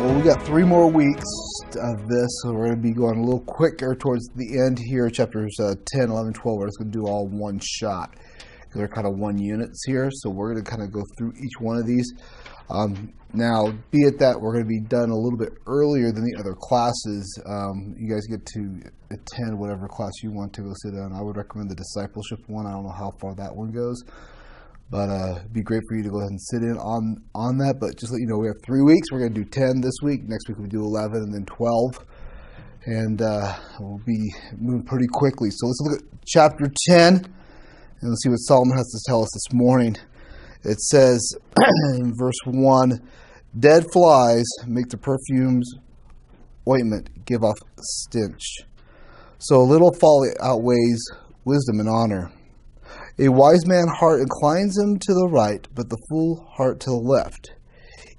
right, well, we got 3 more weeks of this, so we're going to be going a little quicker towards the end here. Chapters 10, 11, 12, we're just going to do all one shot, because they're kind of one units here, so we're going to kind of go through each one of these. Now, be it that we're going to be done a little bit earlier than the other classes. You guys get to attend whatever class you want to go sit on. I would recommend the discipleship one. I don't know how far that one goes. But it'd be great for you to go ahead and sit in on that. But just let you know, we have 3 weeks. We're going to do 10 this week. Next week we do 11 and then 12. And we'll be moving pretty quickly. So let's look at chapter 10. And let's see what Solomon has to tell us this morning. It says in verse 1, dead flies make the perfume's ointment give off stench. So a little folly outweighs wisdom and honor. A wise man's heart inclines him to the right, but the fool heart to the left.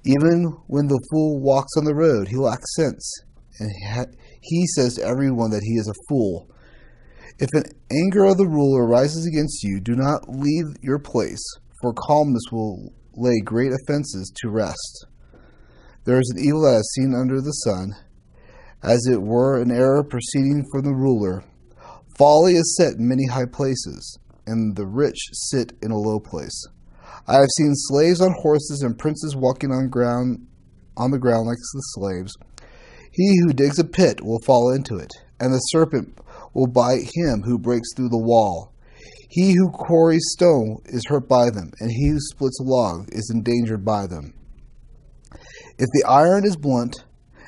Even when the fool walks on the road, he lacks sense, and he says to everyone that he is a fool. If an anger of the ruler rises against you, do not leave your place, for calmness will lay great offenses to rest. There is an evil that is seen under the sun, as it were an error proceeding from the ruler. Folly is set in many high places, and the rich sit in a low place. I have seen slaves on horses and princes walking on the ground like the slaves. He who digs a pit will fall into it, and the serpent will bite him who breaks through the wall. He who quarries stone is hurt by them, and he who splits a log is endangered by them. If the iron is blunt,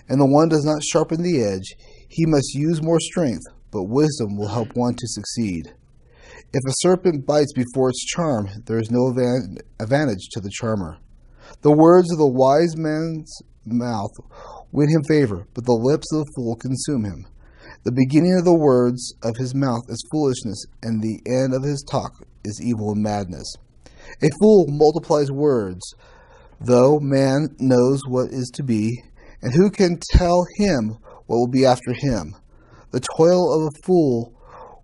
and the one does not sharpen the edge, he must use more strength, but wisdom will help one to succeed. If a serpent bites before its charm, there is no advantage to the charmer. The words of the wise man's mouth win him favor, but the lips of the fool consume him. The beginning of the words of his mouth is foolishness, and the end of his talk is evil and madness. A fool multiplies words, though man knows what is to be, and who can tell him what will be after him? The toil of a fool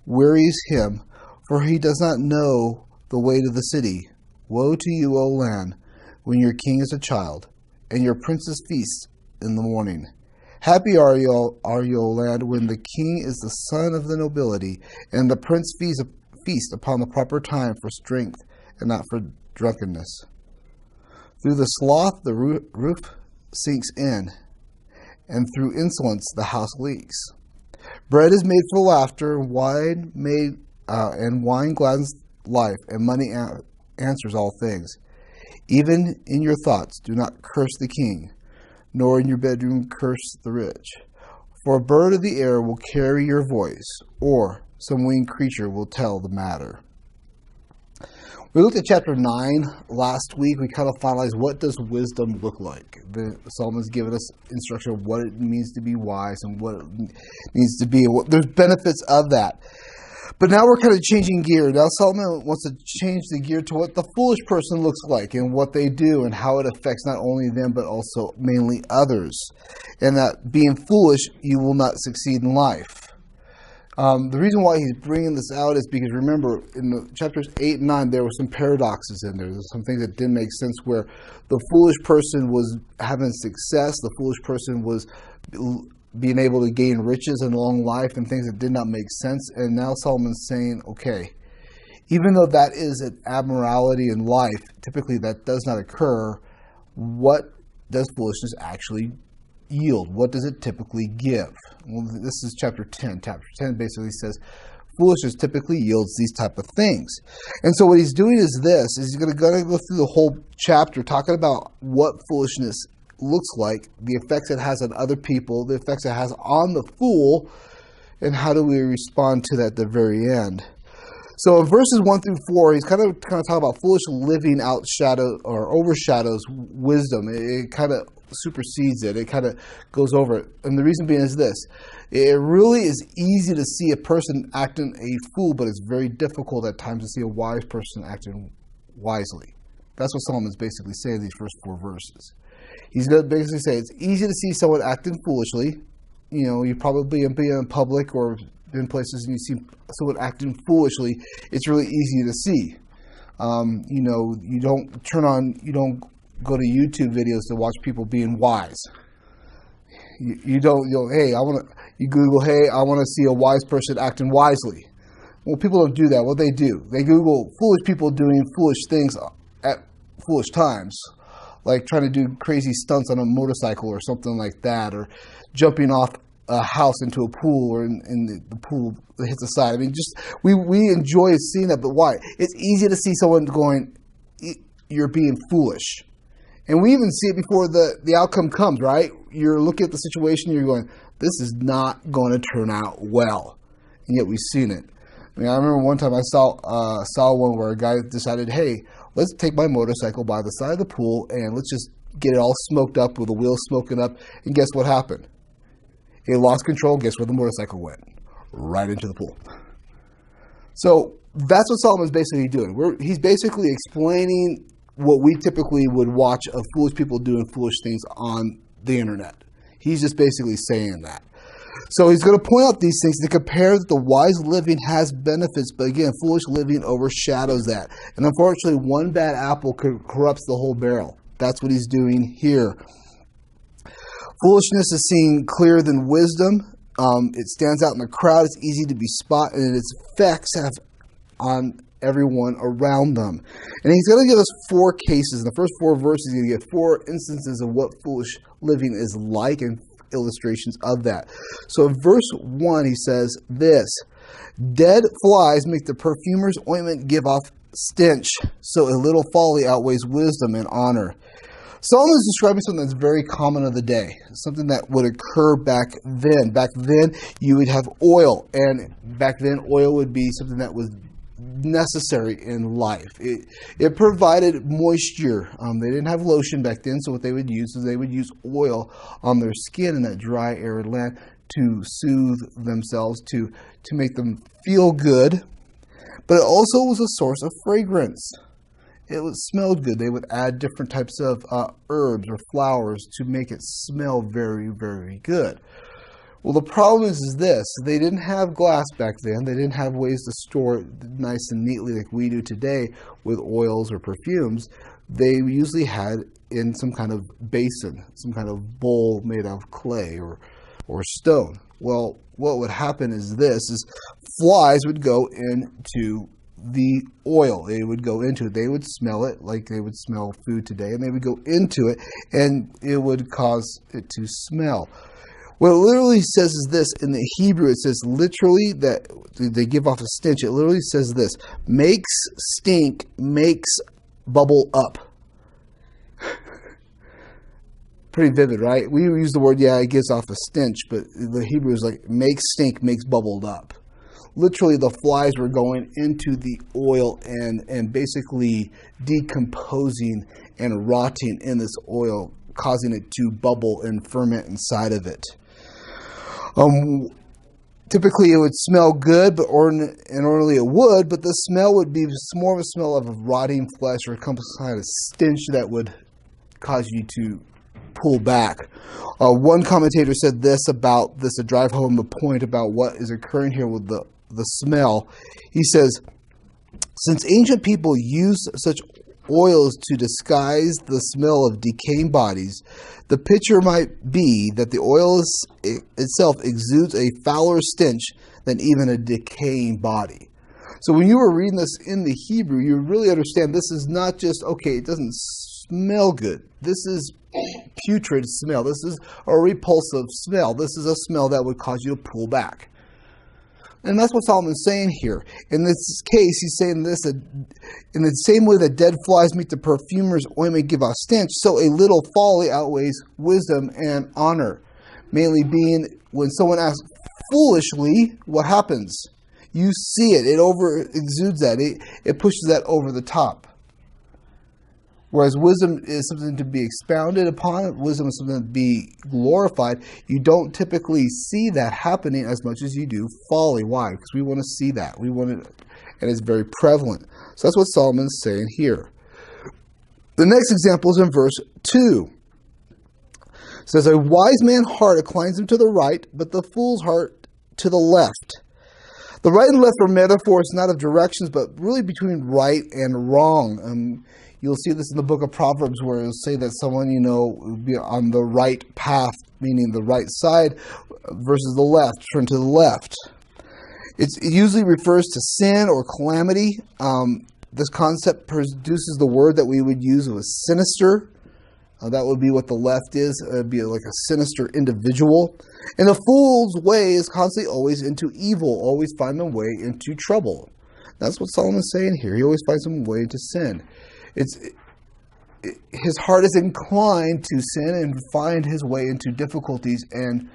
wearies him, for he does not know the way to the city. Woe to you, O land, when your king is a child, and your princes feast in the morning. Happy are you, O land, when the king is the son of the nobility, and the prince feast upon the proper time for strength and not for drunkenness. Through the sloth the roof sinks in, and through insolence the house leaks. Bread is made for laughter, and wine gladdens life, and money answers all things. Even in your thoughts do not curse the king, nor in your bedroom curse the rich. For a bird of the air will carry your voice, or some winged creature will tell the matter. We looked at chapter 9 last week. We kind of finalized what does wisdom look like. Solomon's given us instruction of what it means to be wise and what it needs to be. There's benefits of that. But now we're kind of changing gear. Now Solomon wants to change the gear to what the foolish person looks like and what they do and how it affects not only them but also mainly others. And that being foolish, you will not succeed in life. The reason why he's bringing this out is because, remember, in the chapters 8 and 9, there were some paradoxes in there. There's some things that didn't make sense where the foolish person was having success, the foolish person was being able to gain riches and long life and things that did not make sense. And now Solomon's saying, okay, even though that is an abnormality in life, typically that does not occur, what does foolishness actually yield? What does it typically give? Well, this is chapter 10. Chapter 10 basically says foolishness typically yields these type of things. And so what he's doing is this, is he's going to go through the whole chapter talking about what foolishness looks like, the effects it has on other people, the effects it has on the fool, and how do we respond to that at the very end. So in verses 1 through 4, he's kind of talking about foolish living overshadows wisdom. It kind of supersedes it. It kind of goes over it. And the reason being is this. It really is easy to see a person acting a fool, but it's very difficult at times to see a wise person acting wisely. That's what Solomon's basically saying in these first 4 verses. He's going to basically say it's easy to see someone acting foolishly. You know, you probably be in public or in places and you see someone acting foolishly. It's really easy to see. You don't go to YouTube videos to watch people being wise. You don't, hey, you Google, hey, I want to see a wise person acting wisely. Well, people don't do that. What they do, they Google foolish people doing foolish things at foolish times, like trying to do crazy stunts on a motorcycle or something like that, or jumping off a house into a pool, or in the pool that hits the side. I mean, just we enjoy seeing that, but why? It's easy to see someone going, you're being foolish. And we even see it before the outcome comes, right? You're looking at the situation, you're going, this is not going to turn out well. And yet we've seen it. I mean, I remember one time I saw one where a guy decided, hey, let's take my motorcycle by the side of the pool and let's just get it all smoked up with the wheels smoking up. And guess what happened? He lost control. Guess where the motorcycle went? Right into the pool. So that's what Solomon's basically doing. He's basically explaining what we typically would watch of foolish people doing foolish things on the internet. He's just basically saying that. So he's going to point out these things to compare that the wise living has benefits, but again, foolish living overshadows that. And unfortunately, one bad apple corrupts the whole barrel. That's what he's doing here. Foolishness is seen clearer than wisdom. It stands out in the crowd. It's easy to be spotted, and its effects have on everyone around them. And he's going to give us 4 cases. In the first 4 verses, he's going to give 4 instances of what foolish living is like and illustrations of that. So in verse 1, he says this: dead flies make the perfumer's ointment give off stench, so a little folly outweighs wisdom and honor. Solomon is describing something that's very common of the day, something that would occur back then. Back then, you would have oil, and back then, oil would be something that was necessary in life. It provided moisture. They didn't have lotion back then, so what they would use is they would use oil on their skin in that dry, arid land to soothe themselves, to make them feel good. But it also was a source of fragrance. It smelled good. They would add different types of herbs or flowers to make it smell very, very good. Well, the problem is this: they didn't have glass back then. They didn't have ways to store it nice and neatly like we do today with oils or perfumes. They usually had in some kind of basin, some kind of bowl made of clay or stone. Well, what would happen is flies would go into the oil. They would go into it. They would smell it like they would smell food today, and they would go into it, and it would cause it to smell. What it literally says is this. In the Hebrew, it says literally that they give off a stench. It literally says this: makes stink, makes bubble up. Pretty vivid, right? We use the word, it gives off a stench, but the Hebrew is like makes stink, makes bubbled up. Literally, the flies were going into the oil and basically decomposing and rotting in this oil, causing it to bubble and ferment inside of it. Typically, it would smell good, but ordinarily it would, but the smell would be more of a smell of rotting flesh or some kind of stench that would cause you to pull back. One commentator said this about this to drive home the point about what is occurring here with the smell. He says, since ancient people used such oils to disguise the smell of decaying bodies, the picture might be that the oil itself exudes a fouler stench than even a decaying body. So when you were reading this in the Hebrew, you really understand this is not just, okay, it doesn't smell good. This is putrid smell. This is a repulsive smell. This is a smell that would cause you to pull back. And that's what Solomon's saying here. In this case, he's saying this: in the same way that dead flies make the perfumer's ointment give off stench, so a little folly outweighs wisdom and honor. Mainly being when someone acts foolishly, what happens? You see it. It over exudes that. It pushes that over the top. Whereas wisdom is something to be expounded upon, wisdom is something to be glorified. You don't typically see that happening as much as you do folly. Why? Because we want to see that. We want it, and it's very prevalent. So that's what Solomon's saying here. The next example is in verse 2. It says, a wise man's heart inclines him to the right, but the fool's heart to the left. The right and left are metaphors, not of directions, but really between right and wrong. You'll see this in the book of Proverbs, where it'll say that someone, would be on the right path, meaning the right side, versus the left, turn to the left. It usually refers to sin or calamity. This concept produces the word that we would use of sinister. That would be what the left is. It would be like a sinister individual. And the fool's way is constantly always into evil, always find a way into trouble. That's what Solomon's saying here. He always finds some way into sin. His heart is inclined to sin and find his way into difficulties and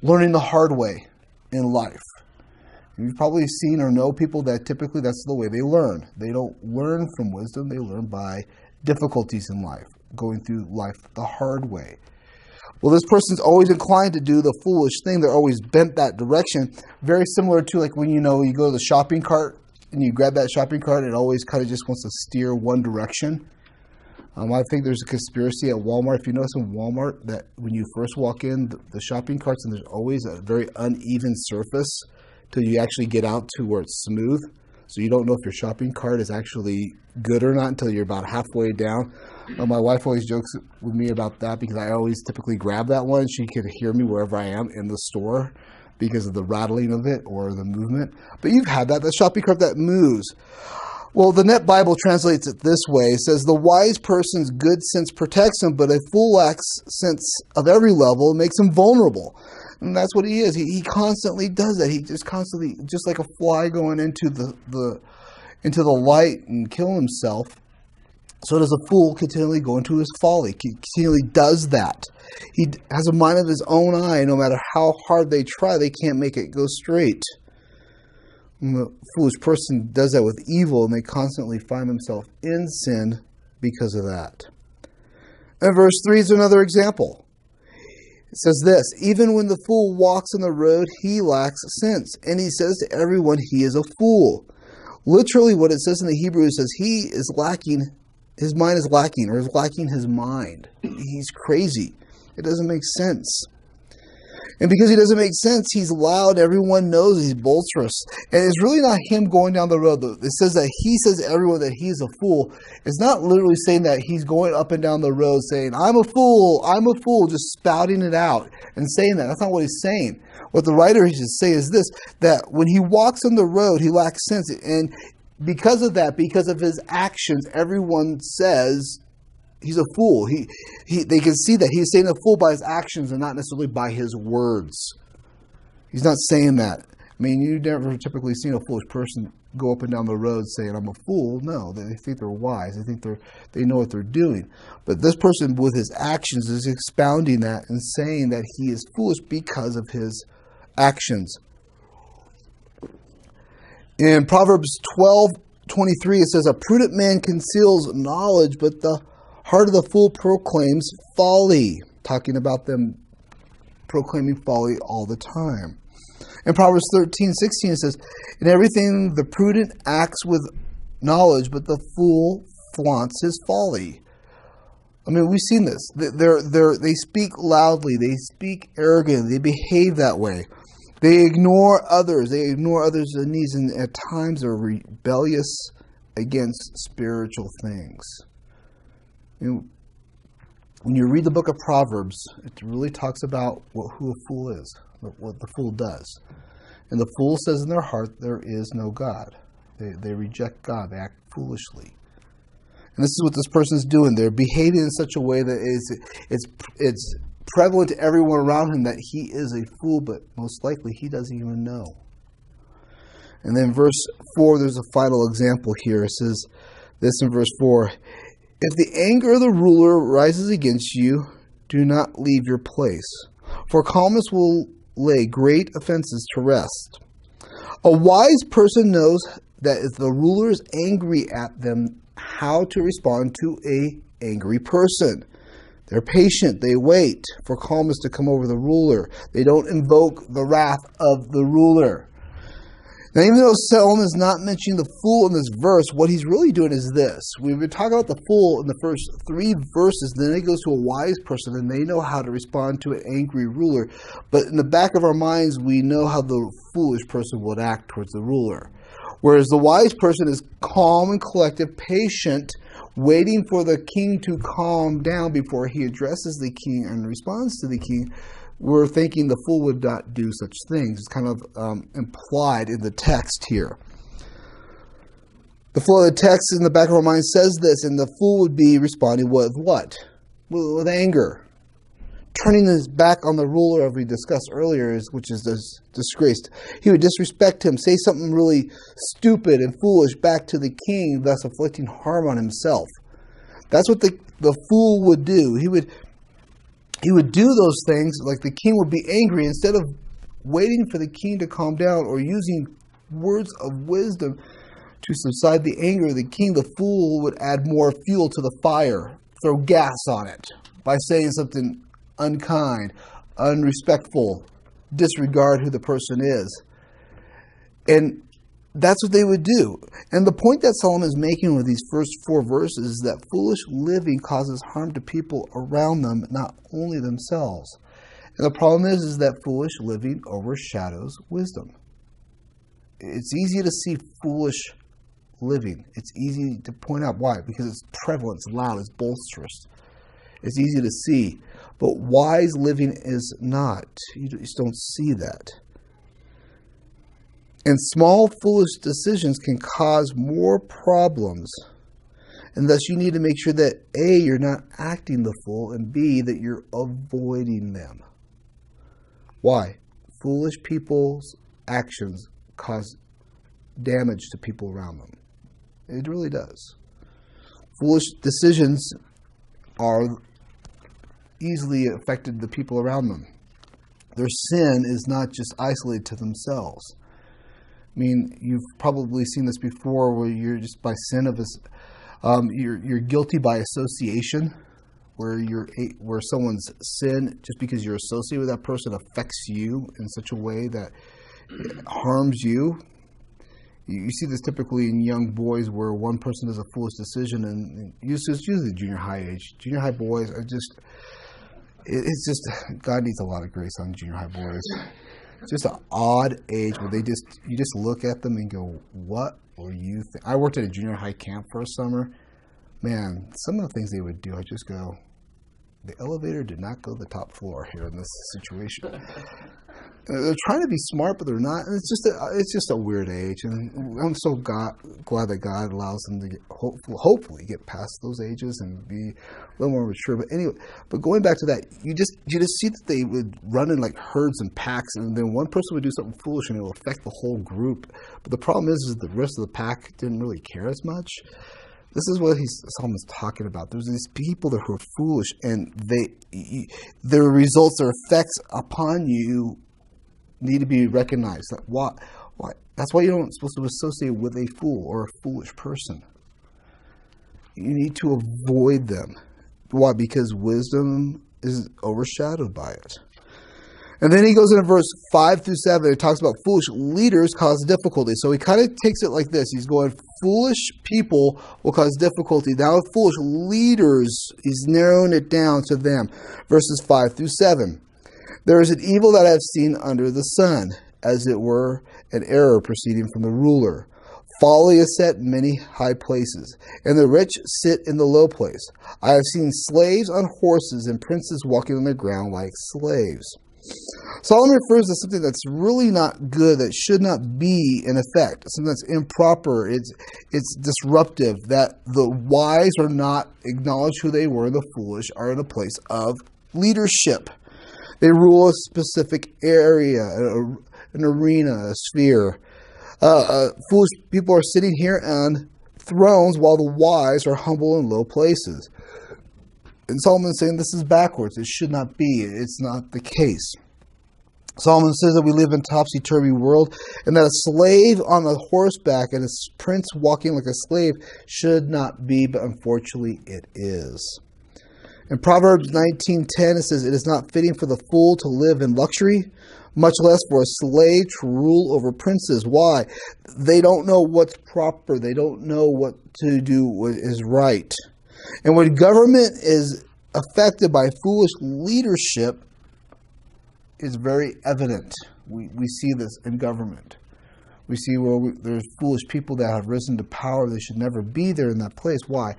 learning the hard way in life. You've probably seen or know people that typically that's the way they learn. They don't learn from wisdom. They learn by difficulties in life, going through life the hard way. Well, this person's always inclined to do the foolish thing. They're always bent that direction. Very similar to like when you go to the shopping cart and you grab that shopping cart, it always kind of just wants to steer one direction. I think there's a conspiracy at Walmart. If you notice in Walmart that when you first walk in, the shopping carts, and there's always a very uneven surface till you actually get out to where it's smooth. So you don't know if your shopping cart is actually good or not until you're about halfway down. My wife always jokes with me about that because I always typically grab that one. She can hear me wherever I am in the store because of the rattling of it or the movement. But you've had that shopping cart that moves. Well, the Net Bible translates it this way. It says, the wise person's good sense protects him, but a fool lacks sense of every level makes him vulnerable. And that's what he is. He constantly does that. He just constantly, just like a fly going into the light and kill himself. So does a fool continually go into his folly. Continually does that. He has a mind of his own eye. No matter how hard they try, they can't make it go straight. And the foolish person does that with evil, and they constantly find themselves in sin because of that. And verse 3 is another example. It says this, even when the fool walks on the road, he lacks sense. And he says to everyone, he is a fool. Literally what it says in the Hebrew, it says he is lacking, his mind is lacking, or is lacking his mind. He's crazy. It doesn't make sense. And because he doesn't make sense, he's loud. Everyone knows he's boisterous. And it's really not him going down the road. It says that he says to everyone that he's a fool. It's not literally saying that he's going up and down the road saying, I'm a fool, just spouting it out and saying that. That's not what he's saying. What the writer should say is this, that when he walks on the road, he lacks sense. And because of that, because of his actions, everyone says he's a fool. They can see that he's saying a fool by his actions and not necessarily by his words. He's not saying that. I mean, you've never typically seen a foolish person go up and down the road saying, I'm a fool. No, they think they're wise. They think they know what they're doing. But this person with his actions is expounding that and saying that he is foolish because of his actions. In Proverbs 12:23, it says, a prudent man conceals knowledge, but the heart of the fool proclaims folly. Talking about them proclaiming folly all the time. In Proverbs 13:16, it says, in everything the prudent acts with knowledge, but the fool flaunts his folly. I mean, we've seen this. They speak loudly. They speak arrogantly. They behave that way. They ignore others. They ignore others' needs, and at times are rebellious against spiritual things. When you read the book of Proverbs, it really talks about who a fool is, what the fool does. And the fool says in their heart, there is no God. They reject God. They act foolishly. And this is what this person's doing. They're behaving in such a way that it's prevalent to everyone around him that he is a fool, but most likely he doesn't even know. And then verse 4, there's a final example here. It says this in verse 4, if the anger of the ruler rises against you, do not leave your place, for calmness will lay great offenses to rest. A wise person knows that if the ruler is angry at them, how to respond to an angry person. They're patient. They wait for calmness to come over the ruler. They don't invoke the wrath of the ruler. Now, even though Solomon is not mentioning the fool in this verse, what he's really doing is this. We've been talking about the fool in the first 3 verses, then it goes to a wise person, and they know how to respond to an angry ruler. But in the back of our minds, we know how the foolish person would act towards the ruler. Whereas the wise person is calm and collected, patient, waiting for the king to calm down before he addresses the king and responds to the king. We're thinking the fool would not do such things. It's kind of implied in the text here. The flow of the text in the back of our mind says this, and the fool would be responding with what? With anger. Turning his back on the ruler, as we discussed earlier, which is disgraced. He would disrespect him, say something really stupid and foolish back to the king, thus inflicting harm on himself. That's what the fool would do. He would do those things, like the king would be angry. Instead of waiting for the king to calm down or using words of wisdom to subside the anger of the king, the fool would add more fuel to the fire, throw gas on it by saying something unkind, unrespectful, disregard who the person is. And that's what they would do. And the point that Solomon is making with these first 4 verses is that foolish living causes harm to people around them, not only themselves. And the problem is that foolish living overshadows wisdom. It's easy to see foolish living. It's easy to point out why. Because it's prevalent, it's loud, it's boisterous. It's easy to see. But wise living is not. You just don't see that. And small, foolish decisions can cause more problems. And thus you need to make sure that A, you're not acting the fool, and B, that you're avoiding them. Why? Foolish people's actions cause damage to people around them. It really does. Foolish decisions are easily affected the people around them. Their sin is not just isolated to themselves. I mean, you've probably seen this before, where you're just by sin of you're guilty by association, where someone's sin, just because you're associated with that person, affects you in such a way that it harms you. You see this typically in young boys, where one person does a foolish decision, and it's usually junior high age. Junior high boys are it's just, God needs a lot of grace on junior high boys. It's just an odd age where you just look at them and go, what were you thinking? I worked at a junior high camp for a summer. Man, some of the things they would do, I just go, the elevator did not go to the top floor here in this situation. They're trying to be smart, but they're not. And it's just a weird age, and I'm so glad that God allows them to hopefully get past those ages and be a little more mature. But anyway, going back to that, you just see that they would run in like herds and packs, and then one person would do something foolish, and it will affect the whole group. But the problem is the rest of the pack didn't really care as much. This is what Solomon's talking about. There's these people that are foolish, and their results, their effects upon you need to be recognized. Why? That's why you're not supposed to associate with a fool or a foolish person. You need to avoid them. Why? Because wisdom is overshadowed by it. And then he goes into verse 5 through 7. It talks about foolish leaders cause difficulty. So he kind of takes it like this. He's going, foolish people will cause difficulty. Now foolish leaders, he's narrowing it down to them. Verses 5 through 7. There is an evil that I have seen under the sun, as it were an error proceeding from the ruler. Folly is set in many high places, and the rich sit in the low place. I have seen slaves on horses and princes walking on the ground like slaves. Solomon refers to something that's really not good, that should not be in effect, something that's improper, it's disruptive, that the wise are not acknowledge who they were, the foolish are in a place of leadership. They rule a specific area, an arena, a sphere. Foolish people are sitting here on thrones while the wise are humble in low places. And Solomon's saying this is backwards. It should not be. It's not the case. Solomon says that we live in a topsy-turvy world, and that a slave on a horseback and a prince walking like a slave should not be, but unfortunately it is. In Proverbs 19:10, it says, "It is not fitting for the fool to live in luxury, much less for a slave to rule over princes. Why? They don't know what's proper. They don't know what to do, what is right. And when government is affected by foolish leadership, it's very evident. We see this in government. We see where there's foolish people that have risen to power. They should never be there in that place. Why?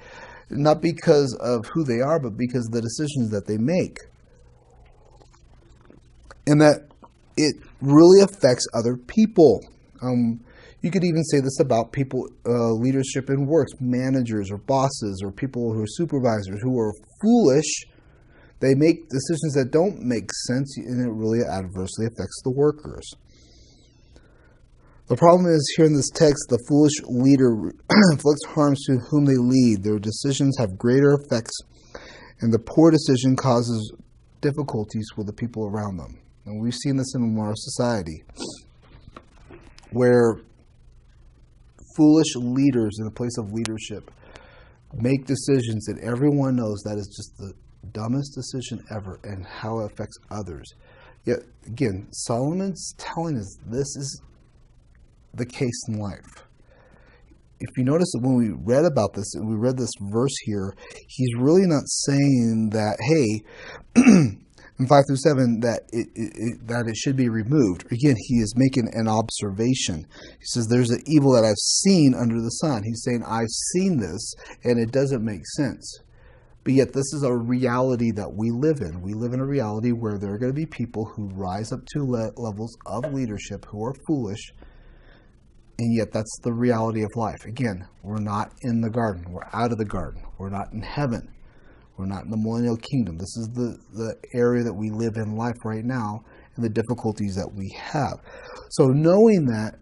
Not because of who they are, but because of the decisions that they make. And that it really affects other people. You could even say this about people, leadership in works, managers or bosses or people who are supervisors who are foolish. They make decisions that don't make sense, and it really adversely affects the workers. The problem is here in this text, the foolish leader inflicts harms to whom they lead. Their decisions have greater effects, and the poor decision causes difficulties with the people around them. And we've seen this in our society, where foolish leaders in the place of leadership make decisions that everyone knows that is just the dumbest decision ever and how it affects others. Yet, again, Solomon's telling us this is the case in life. If you notice that when we read about this, and we read this verse here, he's really not saying that, hey, in 5 through 7, that it should be removed. Again, he is making an observation. He says, there's an evil that I've seen under the sun. He's saying, I've seen this, and it doesn't make sense. But yet, this is a reality that we live in. We live in a reality where there are going to be people who rise up to levels of leadership who are foolish, and yet that's the reality of life. Again, we're not in the garden. We're out of the garden. We're not in heaven. We're not in the millennial kingdom. This is the area that we live in life right now and the difficulties that we have. So knowing that,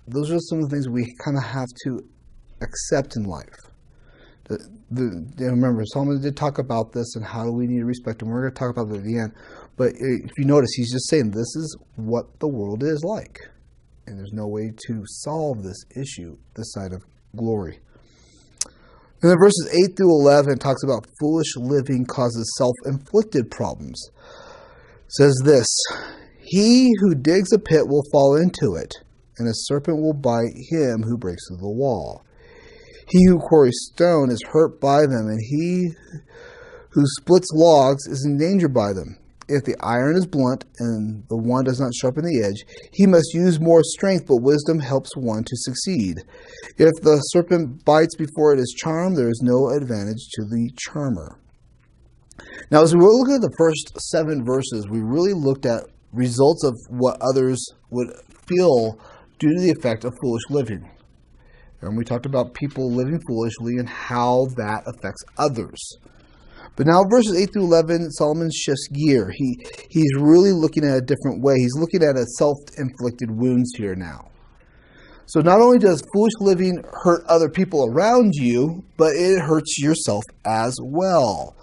those are some of the things we kind of have to accept in life. Remember, Solomon did talk about this and how we need to respect him. We're going to talk about it at the end. But if you notice, he's just saying this is what the world is like. And there's no way to solve this issue this side of glory. And then verses 8 through 11, it talks about foolish living causes self-inflicted problems. It says this, he who digs a pit will fall into it, and a serpent will bite him who breaks through the wall. He who quarries stone is hurt by them, and he who splits logs is endangered by them. If the iron is blunt and the one does not sharpen the edge, he must use more strength, but wisdom helps one to succeed. If the serpent bites before it is charmed, there is no advantage to the charmer. Now, as we look at the first 7 verses, we really looked at results of what others would feel due to the effect of foolish living. And we talked about people living foolishly and how that affects others. But now verses 8 through 11, Solomon shifts gear. He's really looking at a different way. He's looking at a self-inflicted wounds here now. So not only does foolish living hurt other people around you, but it hurts yourself as well.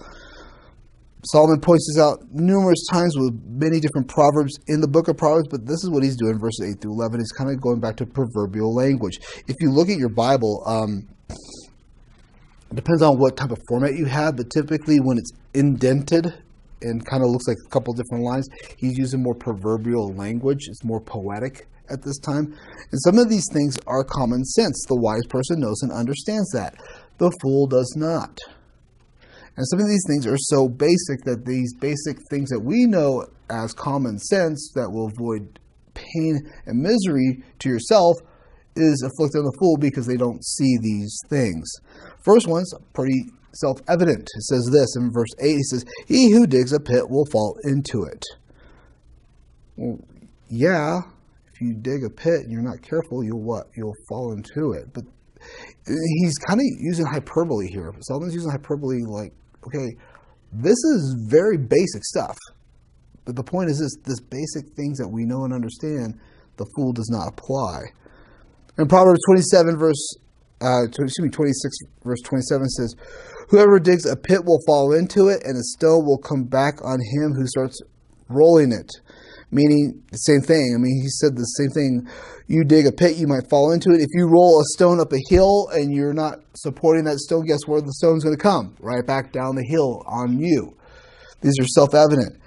Solomon points this out numerous times with many different proverbs in the book of Proverbs, but this is what he's doing, verses 8 through 11. He's kind of going back to proverbial language. If you look at your Bible, it depends on what type of format you have, but typically when it's indented and kind of looks like a couple different lines, he's using more proverbial language. It's more poetic at this time. And some of these things are common sense. The wise person knows and understands that. The fool does not. And some of these things are so basic that these basic things that we know as common sense that will avoid pain and misery to yourself is afflicted on the fool because they don't see these things. First one's pretty self-evident. It says this in verse 8. He says, he who digs a pit will fall into it. Well, yeah, if you dig a pit and you're not careful, you'll what? You'll fall into it. But he's kind of using hyperbole here. Solomon's using hyperbole like, okay, this is very basic stuff. But the point is this basic things that we know and understand, the fool does not apply. In Proverbs 26 verse 27 says, whoever digs a pit will fall into it, and a stone will come back on him who starts rolling it. Meaning the same thing. I mean, he said the same thing. You dig a pit, you might fall into it. If you roll a stone up a hill and you're not supporting that stone, guess where the stone's going to come? Right back down the hill on you. These are self-evident.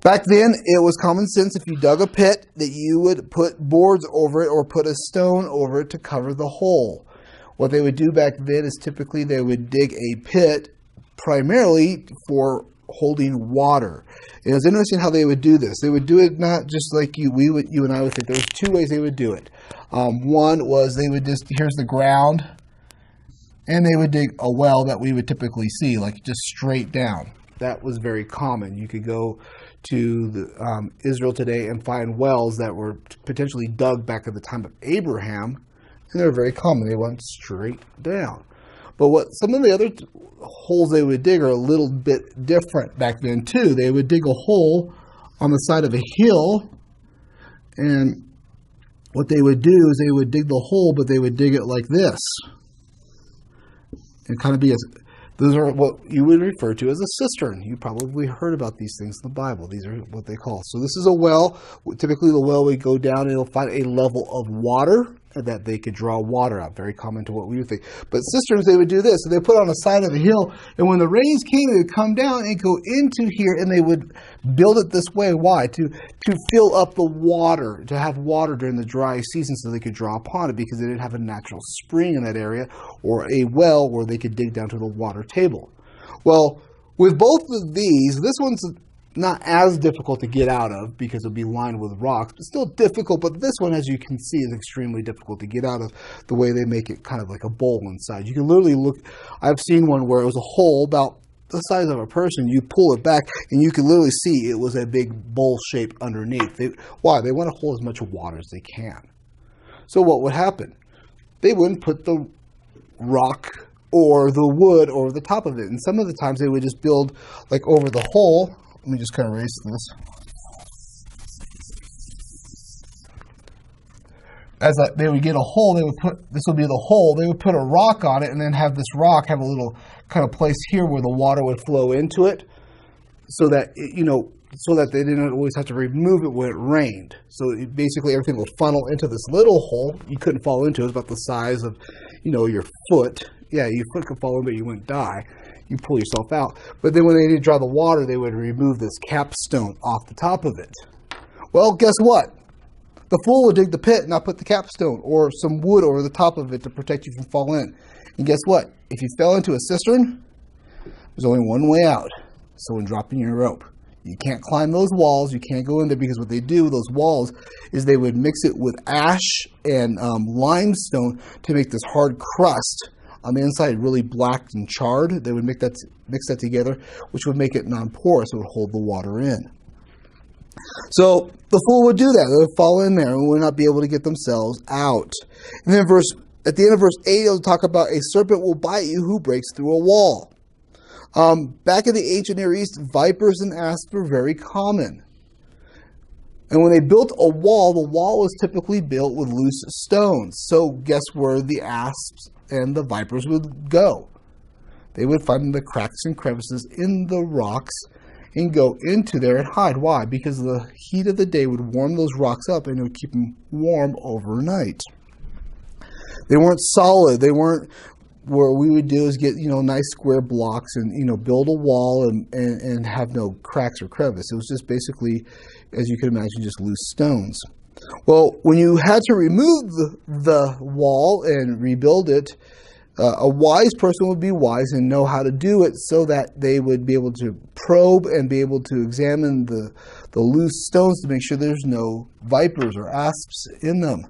Back then, it was common sense if you dug a pit that you would put boards over it or put a stone over it to cover the hole. What they would do back then is typically they would dig a pit primarily for holding water. And it's interesting how they would do this. They would do it not just like you and I would think. There was two ways they would do it. One was they would just, here's the ground, and they would dig a well that we would typically see, like just straight down. That was very common. You could go to Israel today and find wells that were potentially dug back at the time of Abraham, and they were very common. They went straight down. But what some of the other holes they would dig are a little bit different back then too. They would dig a hole on the side of a hill, and what they would do is they would dig the hole, but they would dig it like this. And kind of be those are what you would refer to as a cistern. You probably heard about these things in the Bible. These are what they call. So this is a well. Typically the well would go down and it'll find a level of water that they could draw water out. Very common to what we would think. But cisterns, they would do this. So they put on the side of the hill, and when the rains came, they would come down and go into here, and they would build it this way. Why? To fill up the water, to have water during the dry season so they could draw upon it, because they didn't have a natural spring in that area or a well where they could dig down to the water table. Well, with both of these, this one's not as difficult to get out of because it'll be lined with rocks, but still difficult. But this one, as you can see, is extremely difficult to get out of the way they make it kind of like a bowl inside. You can literally look, I've seen one where it was a hole about the size of a person. You pull it back and you can literally see it was a big bowl shape underneath. Why? They want to hold as much water as they can. So what would happen? They wouldn't put the rock or the wood over the top of it. And some of the times they would just build like over the hole. Let me just kind of erase this. They would get a hole, they would put, this would be the hole, they would put a rock on it and then have this rock have a little kind of place here where the water would flow into it so that, so that they didn't always have to remove it when it rained. So basically everything would funnel into this little hole. You couldn't fall into it. It was about the size of, your foot. Yeah, your foot could fall in, but you wouldn't die. You pull yourself out. But then when they needed to draw the water, they would remove this capstone off the top of it. Well, guess what? The fool would dig the pit and not put the capstone or some wood over the top of it to protect you from falling in. And guess what? If you fell into a cistern, there's only one way out. Someone dropping your rope. You can't climb those walls. You can't go in there, because what they do with those walls is they would mix it with ash and limestone to make this hard crust on the inside, really black and charred. They would mix that together, which would make it non-porous. It would hold the water in. So the fool would do that. They would fall in there and would not be able to get themselves out. And then at the end of verse 8, it'll talk about a serpent will bite you who breaks through a wall. Back in the ancient Near East, vipers and asps were very common. And when they built a wall, the wall was typically built with loose stones. So guess where the asps and the vipers would go? They would find the cracks and crevices in the rocks and go into there and hide. Why? Because the heat of the day would warm those rocks up and it would keep them warm overnight. They weren't solid. They weren't, what we would do is get, nice square blocks and, build a wall and have no cracks or crevice. It was just basically, as you can imagine, just loose stones. Well, when you had to remove the wall and rebuild it, a wise person would be wise and know how to do it so that they would be able to probe and be able to examine the loose stones to make sure there's no vipers or asps in them.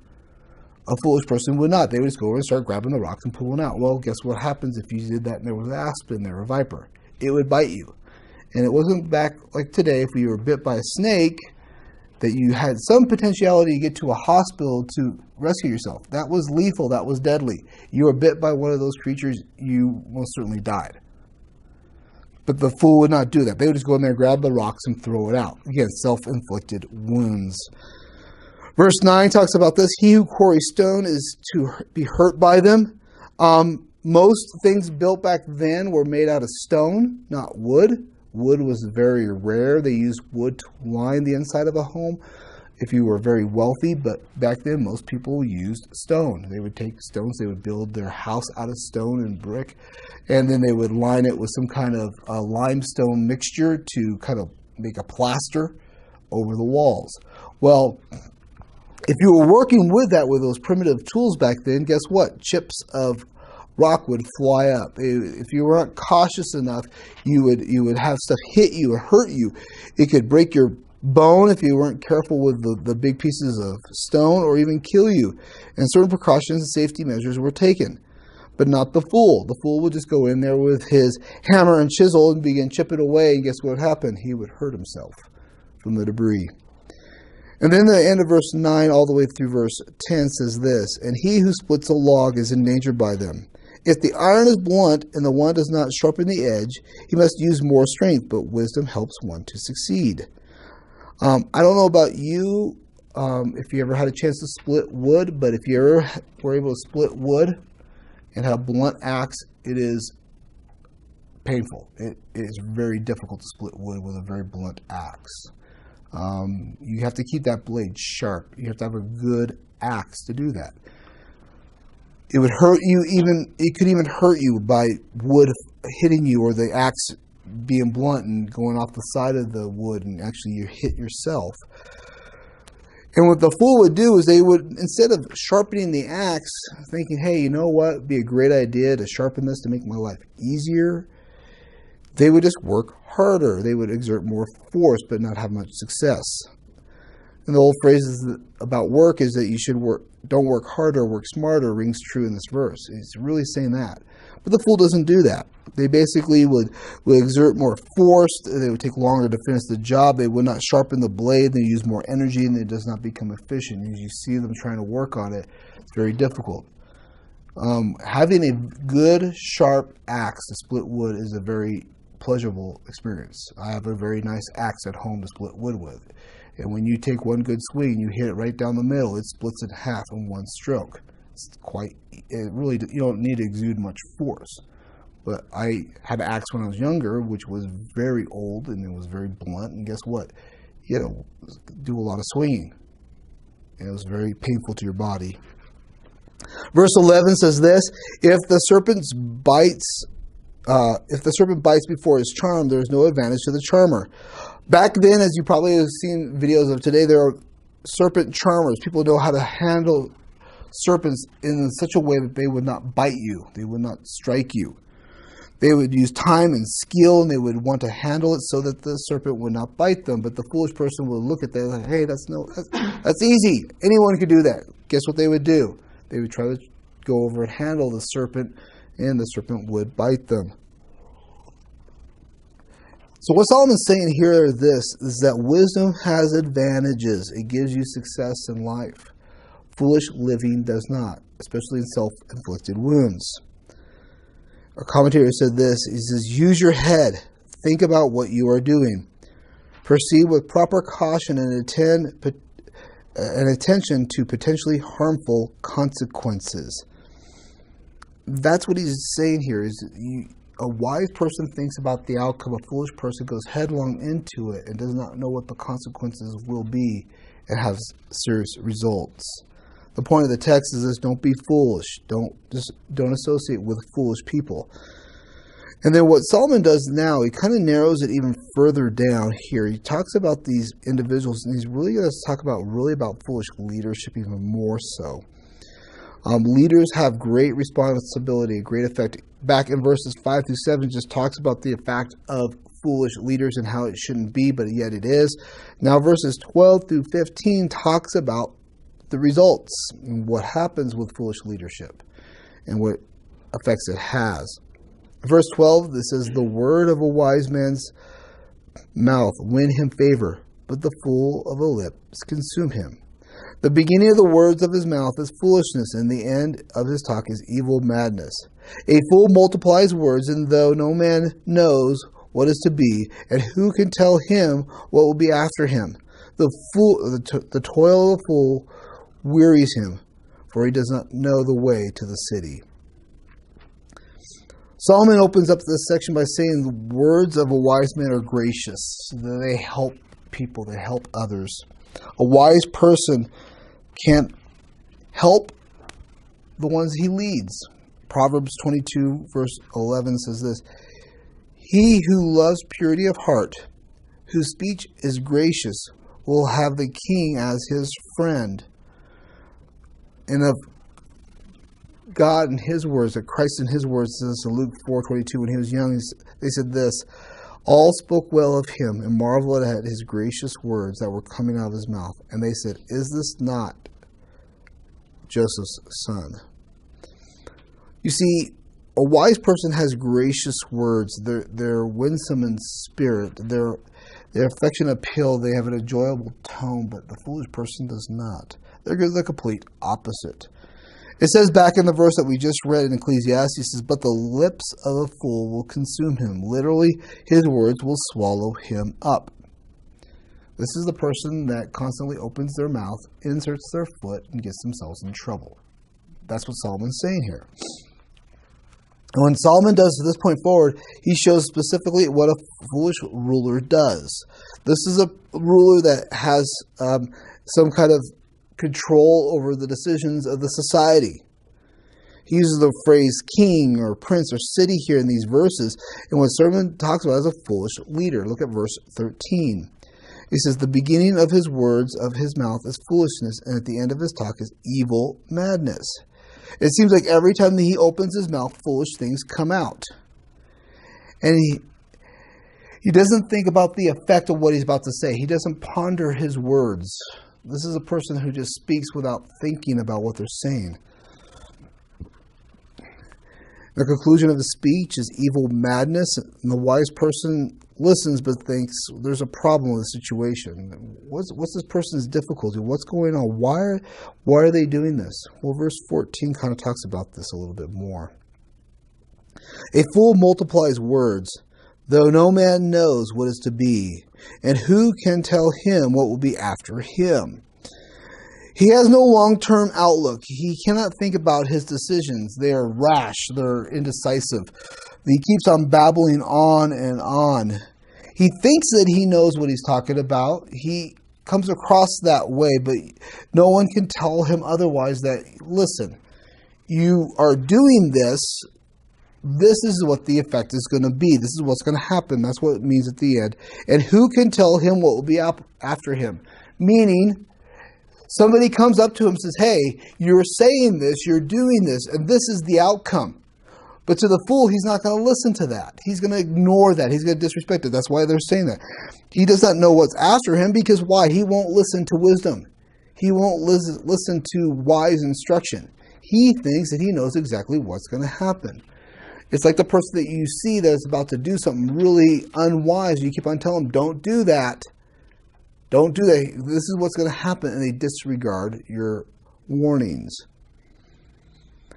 A foolish person would not. They would just go over and start grabbing the rocks and pulling out. Well, guess what happens if you did that and there was an asp in there, or a viper? It would bite you. And it wasn't back like today, if you were bit by a snake, that you had some potentiality to get to a hospital to rescue yourself. That was lethal. That was deadly. You were bit by one of those creatures, you most certainly died. But the fool would not do that. They would just go in there, grab the rocks, and throw it out. Again, self-inflicted wounds. Verse 9 talks about this. He who quarries stone is to be hurt by them. Most things built back then were made out of stone, not wood. Wood was very rare. They used wood to line the inside of a home if you were very wealthy, but back then most people used stone. They would take stones, they would build their house out of stone and brick, and then they would line it with some kind of limestone mixture to kind of make a plaster. over the walls. Well, if you were working with those primitive tools back then, guess what? Chips of rock would fly up. If you weren't cautious enough, you would have stuff hit you or hurt you. It could break your bone if you weren't careful with the big pieces of stone, or even kill you. And certain precautions and safety measures were taken. But not the fool. The fool would just go in there with his hammer and chisel and begin chipping away, and guess what happened? He would hurt himself from the debris. And then the end of verse 9 all the way through verse 10 says this, "And he who splits a log is endangered by them. If the iron is blunt and the one does not sharpen the edge, he must use more strength, but wisdom helps one to succeed." I don't know about you, if you ever had a chance to split wood, but if you ever were able to split wood and had a blunt axe, it is painful. It is very difficult to split wood with a very blunt axe. You have to keep that blade sharp. You have to have a good axe to do that. It would hurt you it could even hurt you by wood hitting you, or the axe being blunt and going off the side of the wood, and actually you hit yourself. And what the fool would do is they would, instead of sharpening the axe, thinking, hey, you know what, it'd be a great idea to sharpen this to make my life easier, they would just work harder. They would exert more force but not have much success. And the old phrase about work is that you should don't work harder, work smarter, rings true in this verse. It's really saying that. But the fool doesn't do that. They basically would exert more force. They would take longer to finish the job. They would not sharpen the blade. They use more energy, and it does not become efficient. As you see them trying to work on it, it's very difficult. Having a good, sharp axe to split wood is a very pleasurable experience. I have a very nice axe at home to split wood with. And when you take one good swing, you hit it right down the middle, it splits it in half in one stroke. You don't need to exude much force. But I had an axe when I was younger, which was very old, and it was very blunt, and guess what? You had to do a lot of swinging. And it was very painful to your body. Verse 11 says this, if the serpent bites before his charm, there is no advantage to the charmer. Back then, as you probably have seen videos of today, there are serpent charmers. People know how to handle serpents in such a way that they would not bite you. They would not strike you. They would use time and skill, and they would want to handle it so that the serpent would not bite them. But the foolish person would look at that and say, hey, that's easy. Anyone could do that. Guess what they would do? They would try to go over and handle the serpent, and the serpent would bite them. So what Solomon's saying here is that wisdom has advantages. It gives you success in life. Foolish living does not, especially in self-inflicted wounds. A commentator said this, he says, use your head. Think about what you are doing. Proceed with proper caution and attention to potentially harmful consequences. That's what he's saying here, is a wise person thinks about the outcome. A foolish person goes headlong into it and does not know what the consequences will be and has serious results. The point of the text is this: don't be foolish. Don't associate with foolish people. And then what Solomon does now, he kind of narrows it even further down here. He talks about these individuals, and he's really going to talk about foolish leadership even more so. Leaders have great responsibility, great effect. Back in verses 5 through 7, just talks about the effect of foolish leaders and how it shouldn't be, but yet it is. Now verses 12 through 15 talks about the results and what happens with foolish leadership and what effects it has. Verse 12, this says, the word of a wise man's mouth win him favor, but the fool of a lips consume him. The beginning of the words of his mouth is foolishness, and the end of his talk is evil madness. A fool multiplies words, and though no man knows what is to be, and who can tell him what will be after him? The toil of the fool wearies him, for he does not know the way to the city. Solomon opens up this section by saying the words of a wise man are gracious. They help people, they help others. A wise person can help the ones he leads. Proverbs 22 verse 11 says this, he who loves purity of heart, whose speech is gracious, will have the king as his friend. And of God and his words, that Christ in his words says in Luke 4:22, when he was young, they said this, all spoke well of him and marveled at his gracious words that were coming out of his mouth. And they said, is this not Joseph's son? You see, a wise person has gracious words. They're winsome in spirit. They're affectionate appeal. They have an enjoyable tone, but the foolish person does not. They're the complete opposite. It says back in the verse that we just read in Ecclesiastes, it says, but the lips of a fool will consume him. Literally, his words will swallow him up. This is the person that constantly opens their mouth, inserts their foot, and gets themselves in trouble. That's what Solomon's saying here. And when Solomon does to this point forward, he shows specifically what a foolish ruler does. This is a ruler that has some kind of control over the decisions of the society. He uses the phrase king or prince or city here in these verses, and what Solomon talks about is a foolish leader. Look at verse 13. He says, the beginning of his words of his mouth is foolishness, and at the end of his talk is evil madness. It seems like every time that he opens his mouth, foolish things come out. And he doesn't think about the effect of what he's about to say. He doesn't ponder his words. This is a person who just speaks without thinking about what they're saying. The conclusion of his speech is evil madness, and the wise person listens but thinks there's a problem with the situation. What's this person's difficulty? What's going on? Why are they doing this? Well, verse 14 kind of talks about this a little bit more. A fool multiplies words, though no man knows what is to be, and who can tell him what will be after him? He has no long-term outlook. He cannot think about his decisions. They are rash. They're indecisive. He keeps on babbling on and on. He thinks that he knows what he's talking about. He comes across that way, but no one can tell him otherwise that, listen, you are doing this. This is what the effect is going to be. This is what's going to happen. That's what it means at the end. And who can tell him what will be after him? Meaning, somebody comes up to him and says, hey, you're saying this, you're doing this, and this is the outcome. But to the fool, he's not going to listen to that. He's going to ignore that. He's going to disrespect it. That's why they're saying that. He does not know what's after him because why? He won't listen to wisdom. He won't listen to wise instruction. He thinks that he knows exactly what's going to happen. It's like the person that you see that's about to do something really unwise. You keep on telling them, don't do that. Don't do that. This is what's going to happen. And they disregard your warnings.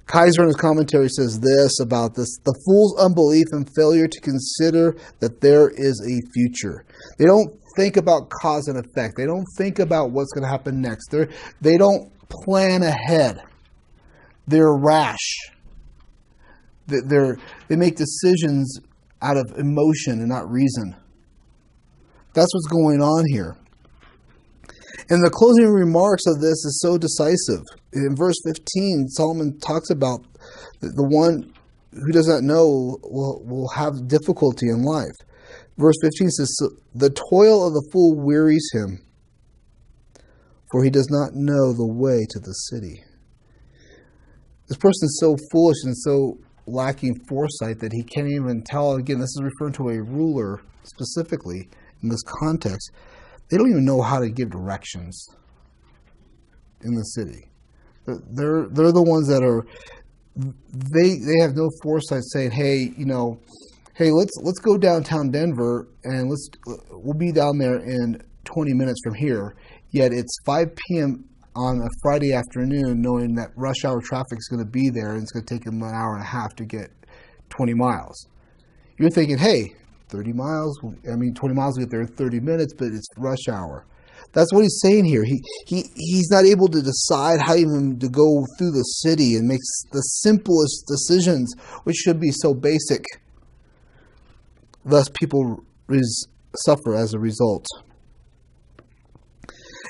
Kaiser in his commentary says this about this. The fool's unbelief and failure to consider that there is a future. They don't think about cause and effect. They don't think about what's going to happen next. They don't plan ahead. They're rash. They make decisions out of emotion and not reason. That's what's going on here. And the closing remarks of this is so decisive. In verse 15, Solomon talks about the one who does not know will have difficulty in life. Verse 15 says, the toil of the fool wearies him, for he does not know the way to the city. This person is so foolish and so lacking foresight that he can't even tell. Again, this is referring to a ruler specifically in this context. They don't even know how to give directions in the city. They're the ones that are, they have no foresight saying, hey, let's go downtown Denver and we'll be down there in 20 minutes from here. Yet it's 5 p.m. on a Friday afternoon, knowing that rush hour traffic is going to be there and it's going to take them an hour and a half to get 20 miles. You're thinking, hey, 20 miles will get there in 30 minutes, but it's rush hour. That's what he's saying here. He's not able to decide how even to go through the city and makes the simplest decisions, which should be so basic. Thus, people suffer as a result.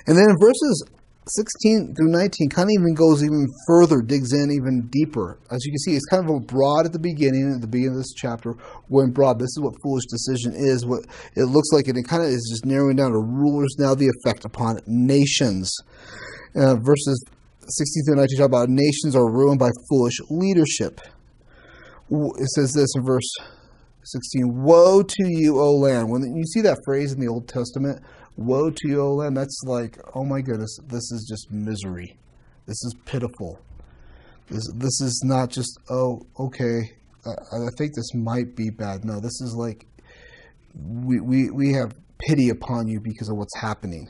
And then in verses 16 through 19 kind of even goes even further, digs in even deeper. As you can see, it's kind of a broad at the beginning of this chapter, going broad. This is what foolish decision is, what it looks like, and it kind of is just narrowing down to rulers, now the effect upon nations. Verses 16 through 19 talk about nations are ruined by foolish leadership. It says this in verse 16, woe to you, O land. When you see that phrase in the Old Testament, woe to you, O land, that's like, oh my goodness, this is just misery. This is pitiful. This is not just, oh, okay, I think this might be bad. No, this is like, we have pity upon you because of what's happening.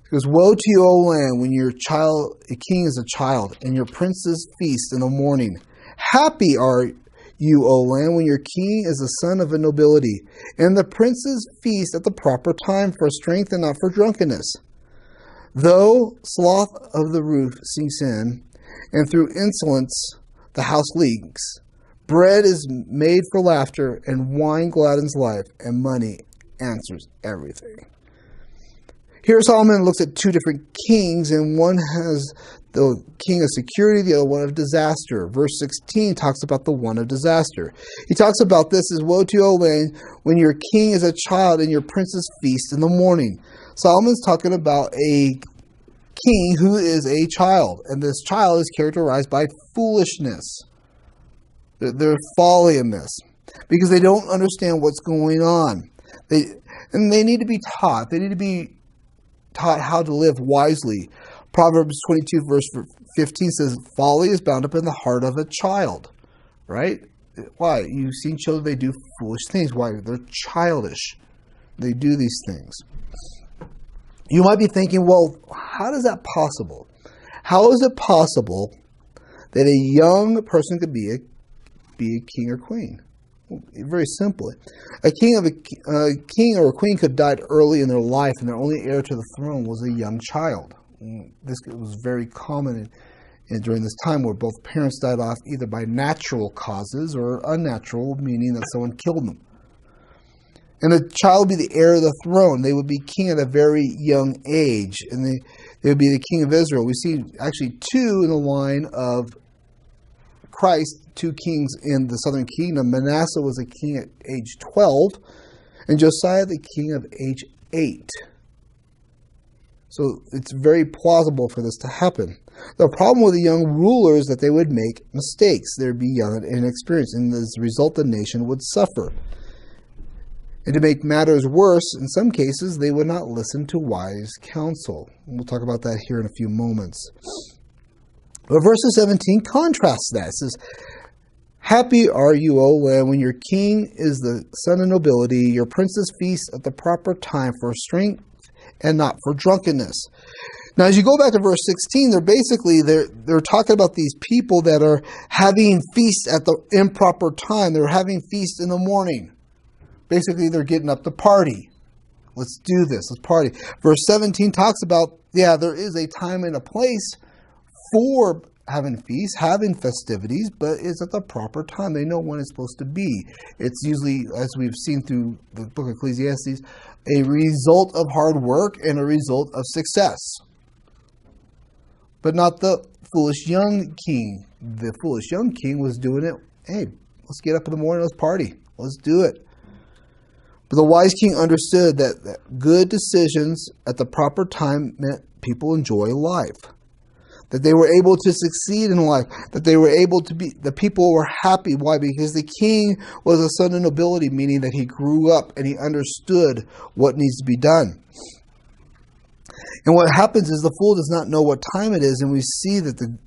It goes, woe to you, O land, when your a king is a child, and your princes feast in the morning. Happy are you, O land, when your king is the son of a nobility, and the princes feast at the proper time for strength and not for drunkenness. Though sloth of the roof sinks in, and through insolence the house leaks, bread is made for laughter, and wine gladdens life, and money answers everything. Here Solomon looks at two different kings, and one has the king of security, the other one of disaster. Verse 16 talks about the one of disaster. He talks about this as, woe to you, O land, when your king is a child and your princes feast in the morning. Solomon's talking about a king who is a child, and this child is characterized by foolishness. There's folly in this, because they don't understand what's going on. They need to be taught. They need to be taught how to live wisely. Proverbs 22 verse 15 says, folly is bound up in the heart of a child. Right? Why? You've seen children, they do foolish things. Why? They're childish. They do these things. You might be thinking, well, how is that possible? How is it possible that a young person could be a king or queen? Well, very simply, a king or a queen could have died early in their life, and their only heir to the throne was a young child. This was very common during this time, where both parents died off either by natural causes or unnatural, meaning that someone killed them. And the child would be the heir of the throne. They would be king at a very young age, and they would be the king of Israel. We see actually two in the line of Christ, two kings in the southern kingdom. Manasseh was a king at age 12, and Josiah the king of age 8. So it's very plausible for this to happen. The problem with the young rulers is that they would make mistakes. They would be young and inexperienced, and as a result, the nation would suffer. And to make matters worse, in some cases, they would not listen to wise counsel. We'll talk about that here in a few moments. But verse 17 contrasts that. It says, happy are you, O land, when your king is the son of nobility, your princes feast at the proper time for strength and not for drunkenness. Now, as you go back to verse 16, they're talking about these people that are having feasts at the improper time. They're having feasts in the morning. Basically, they're getting up to party. Let's do this. Let's party. Verse 17 talks about, there is a time and a place for having feasts, having festivities, but it's at the proper time. They know when it's supposed to be. It's usually, as we've seen through the book of Ecclesiastes, a result of hard work and a result of success. But not the foolish young king. The foolish young king was doing it, hey, let's get up in the morning, let's party. Let's do it. But the wise king understood that good decisions at the proper time meant people enjoy life. That they were able to succeed in life. That they were able to be, the people were happy. Why? Because the king was a son of nobility, meaning that he grew up and he understood what needs to be done. And what happens is the fool does not know what time it is, and we see that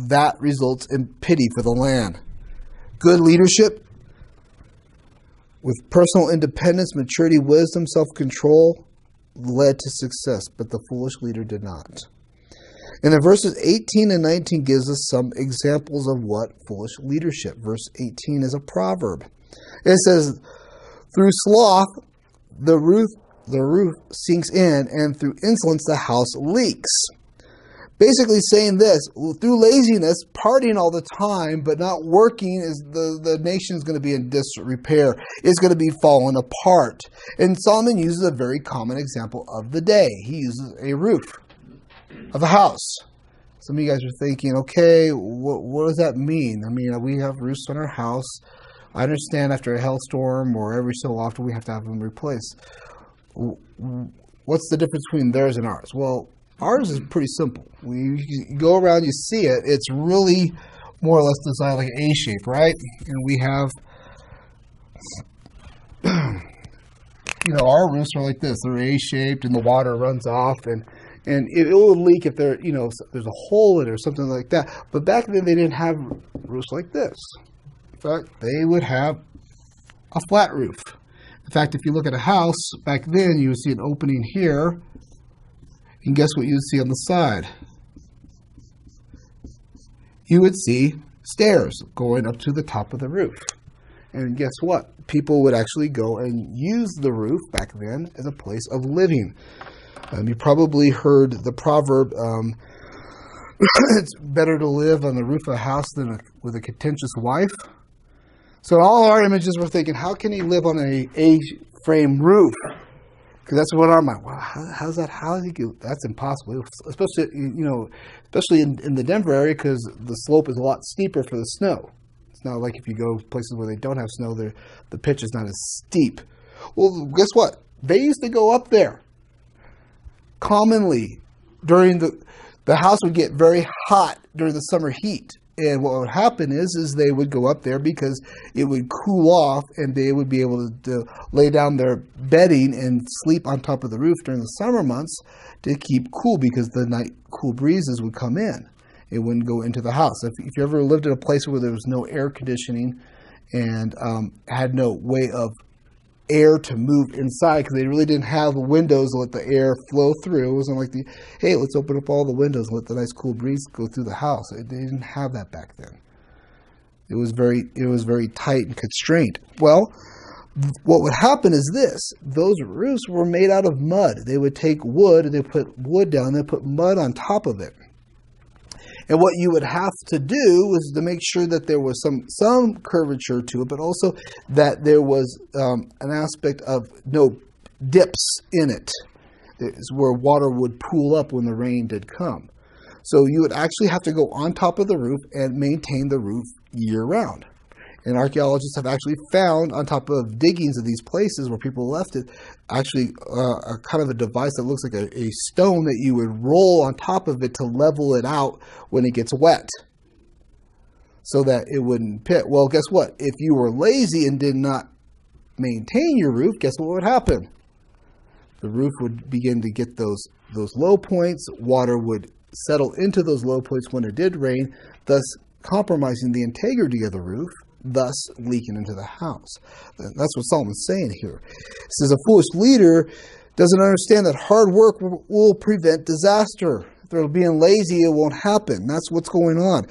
that results in pity for the land. Good leadership with personal independence, maturity, wisdom, self-control led to success, but the foolish leader did not. And in verses 18 and 19 gives us some examples of what foolish leadership. Verse 18 is a proverb. It says, through sloth the roof sinks in, and through insolence the house leaks. Basically saying this, through laziness, partying all the time, but not working, is the nation's going to be in disrepair. It's going to be falling apart. And Solomon uses a very common example of the day. He uses a roof. of a house. Some of you guys are thinking, okay, what does that mean? I mean, we have roofs on our house. I understand after a hailstorm or every so often we have to have them replaced. What's the difference between theirs and ours? Well, ours is pretty simple. You go around, you see it. It's really more or less designed like an A shape, right? And we have, our roofs are like this. They're A shaped, and the water runs off, and it will leak if there's a hole in it or something like that. But back then they didn't have roofs like this. In fact, they would have a flat roof. In fact, if you look at a house back then, you would see an opening here, and guess what you would see on the side? You would see stairs going up to the top of the roof. And guess what? People would actually go and use the roof back then as a place of living. You probably heard the proverb, it's better to live on the roof of a house than with a contentious wife. So in all our images, we're thinking, how can he live on a A-frame roof? Because that's what our mind. Well, how's that? How does he do? That's impossible. Especially in the Denver area, because the slope is a lot steeper for the snow. It's not like if you go places where they don't have snow, the pitch is not as steep. Well, guess what? They used to go up there. Commonly, during the house would get very hot during the summer heat. And what would happen is they would go up there because it would cool off, and they would be able to lay down their bedding and sleep on top of the roof during the summer months to keep cool, because the night cool breezes would come in. It wouldn't go into the house. If you ever lived in a place where there was no air conditioning and had no way of air to move inside, because they really didn't have windows to let the air flow through. It wasn't like hey, let's open up all the windows and let the nice cool breeze go through the house. They didn't have that back then. It was very tight and constrained. Well, what would happen is this: those roofs were made out of mud. They would take wood and they put wood down, and they put mud on top of it. And what you would have to do was to make sure that there was some curvature to it, but also that there was an aspect of no dips in it. It's where water would pool up when the rain did come. So you would actually have to go on top of the roof and maintain the roof year-round. And archaeologists have actually found, on top of diggings of these places where people left it, actually a kind of a device that looks like a stone that you would roll on top of it to level it out when it gets wet, so that it wouldn't pit. Well, guess what? If you were lazy and did not maintain your roof, guess what would happen? The roof would begin to get those low points. Water would settle into those low points when it did rain, thus compromising the integrity of the roof, thus leaking into the house. That's what Solomon's saying here. He says a foolish leader doesn't understand that hard work will prevent disaster. If they're being lazy, it won't happen. That's what's going on.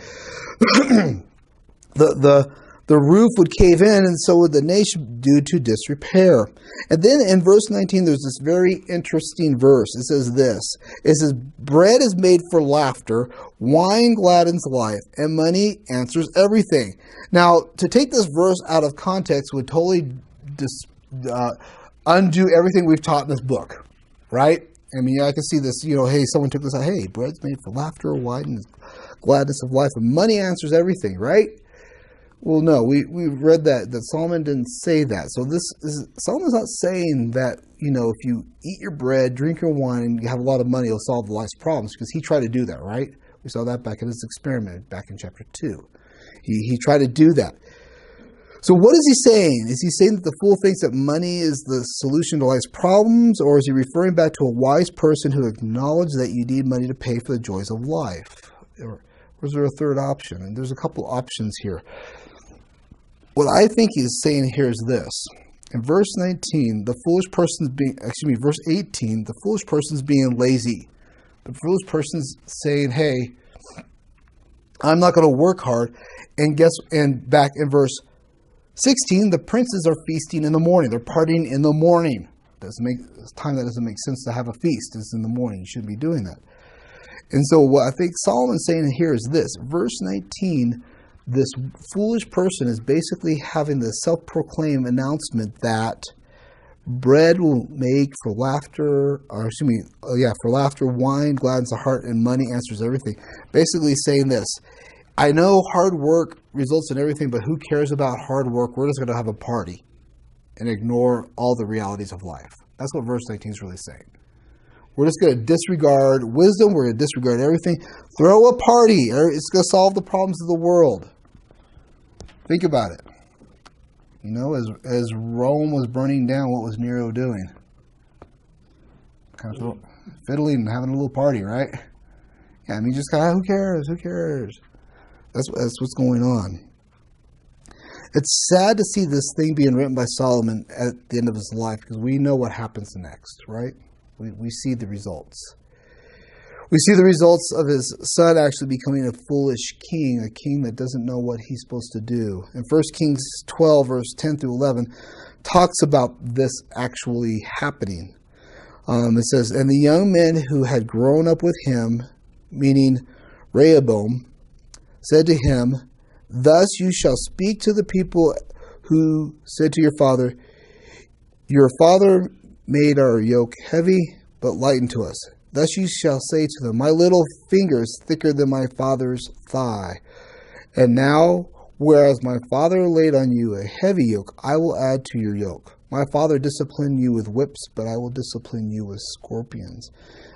The roof would cave in, and so would the nation due to disrepair. And then in verse 19, there's this very interesting verse. It says this. It says, bread is made for laughter, wine gladdens life, and money answers everything. Now, to take this verse out of context would totally undo everything we've taught in this book, right? I mean, I can see this, hey, someone took this out. Hey, bread's made for laughter, wine, and gladness of life, and money answers everything, right? Well, no, we read that Solomon didn't say that. So Solomon's not saying that, if you eat your bread, drink your wine, and you have a lot of money, it'll solve life's problems, because he tried to do that, right? We saw that back in his experiment, back in chapter 2. He tried to do that. So what is he saying? Is he saying that the fool thinks that money is the solution to life's problems, or is he referring back to a wise person who acknowledged that you need money to pay for the joys of life? Or is there a third option? And there's a couple options here. What I think he's saying here is this. In verse 19, verse 18, the foolish person's being lazy. The foolish person's saying, hey, I'm not going to work hard. And back in verse 16, the princes are feasting in the morning. They're partying in the morning. It's time that doesn't make sense to have a feast. It's in the morning. You shouldn't be doing that. And so what I think Solomon's saying here is this. Verse 19, this foolish person is basically having the self-proclaimed announcement that Bread will make for laughter, for laughter. Wine gladdens the heart, and money answers everything. Basically saying this: I know hard work results in everything, but who cares about hard work? We're just going to have a party and ignore all the realities of life. That's what verse 19 is really saying. We're just going to disregard wisdom. We're going to disregard everything. Throw a party. It's going to solve the problems of the world. Think about it. You know, as Rome was burning down, what was Nero doing? Kind of fiddling and having a little party, right? Yeah, I mean, just kind of, who cares? Who cares? That's what's going on. It's sad to see this thing being written by Solomon at the end of his life, because we know what happens next, right? We see the results. We see the results of his son actually becoming a foolish king, a king that doesn't know what he's supposed to do. And 1 Kings 12, verse 10 through 11, talks about this actually happening. It says, and the young men who had grown up with him, meaning Rehoboam, said to him, thus you shall speak to the people who said to your father made our yoke heavy, but lightened to us. Thus you shall say to them, my little finger is thicker than my father's thigh. And now, whereas my father laid on you a heavy yoke, I will add to your yoke. My father disciplined you with whips, but I will discipline you with scorpions.